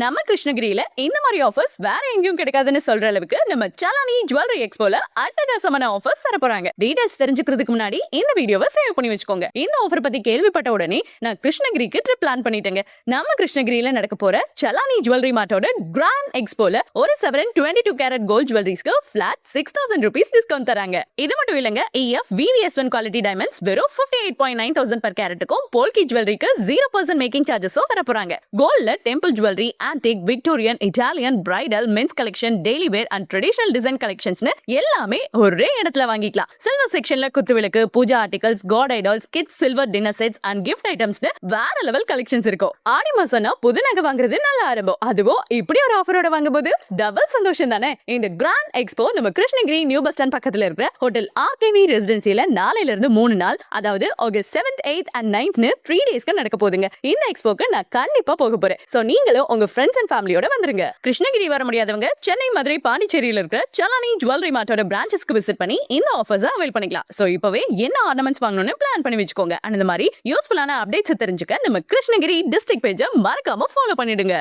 நம்ம கிருஷ்ணகிரியில இந்த மாதிரி ஆஃபர்ஸ் வேற எங்கேயும் கிடைக்காதுன்னு சொல்ற அளவுக்கு நம்ம சலானி ஜுவல்லரி எக்ஸ்போல அட்டகாசமான ஆஃபர்ஸ் தர போறாங்க. டீடைல்ஸ் தெரிஞ்சுக்கிறதுக்கு முன்னாடி இந்த வீடியோவை சேவ் பண்ணி வச்சுக்கோங்க. இந்த ஆஃபர் பத்தி கேள்விப்பட்ட உடனே நான் கிருஷ்ணகிரிக்கு ட்ரிப் பிளான் பண்ணிட்டேங்க. நம்ம கிருஷ்ணகிரியில நடக்க போற சலானி ஜுவல்லரி மார்ட்டோட கிராண்ட் எக்ஸ்போல ஒரு சவரன் 22 கேரட் கோல்ட் ஜுவல்லரிஸ்க்கு பிளாட் 6000 rupees டிஸ்கவுண்ட் தராங்க. இது மட்டும் இல்லங்க, EF VVS1 குவாலிட்டி டைமண்ட்ஸ் வெறும் 58,900 per கேரட்டுக்கும் போல்கி ஜுவல்லரிக்கு 0% மேக்கிங் சார்ஜஸும் தர போறாங்க. கோல்ட்ல temple jewellery, antique, Victorian, Italian, bridal, men's collection, daily wear and traditional design collections எல்லாமே ஒரே இடத்துல வாங்கிக்கலாம். சில்வர் செக்ஷன்ல குத்துவிளக்கு, puja articles, god idols, kids silver dinner sets and gift items வேற லெவல் கலெக்ஷன்ஸ் இருக்கும். ஆடி மாசம்னா புது நகை வாங்குறது நல்ல ஆரம்பம். அதுவும் இப்படி ஒரு ஆஃபரோட வாங்கும்போது டபுள் சந்தோஷம் தானே. இந்த கிராண்ட் எக்ஸ்போ நம்ம கிருஷ்ணகிரி நியூ பஸ் ஸ்டாண்ட் பக்கத்துல இருக்கிற ஹோட்டல் ஆர்கேவி ரெசிடென்சில நாளையில இருந்து 3 நாள், அதாவது August 7th, 8th and 9th 3 டேஸ்க்கு நடக்க போகுதுங்க. இந்த எக்ஸ்போக்கு நான் கண்டிப்பா போக போறேன். சோ நீங்களும் உங்க ஃப்ரெண்ட்ஸ் அண்ட் ஃபேமிலியோட வந்துருங்க. கிருஷ்ணகிரி வர முடியாதவங்க சென்னை, மதுரை, பாண்டிச்சேரியில இருக்கிற சலானி ஜுவல்லரி மார்ட்டோட பிரான்ச்சஸ்க்கு விசிட் பண்ணி இந்த ஆஃபர்ஸ் அவைல் பண்ணிக்கலாம். சோ இப்பவே என்ன ஆர்னமெண்ட்ஸ் வாங்கணும்னு பிளான் பண்ணி வச்சுக்கோங்க. அந்த மாதிரி யூஸ்ஃபுல்லான அப்டேட்ஸ் தெரிஞ்சுக்க நம்ம கிருஷ்ணகிரி டிஸ்ட்ரிக்ட் பேஜை மறக்காம ஃபாலோ பண்ணிடுங்க.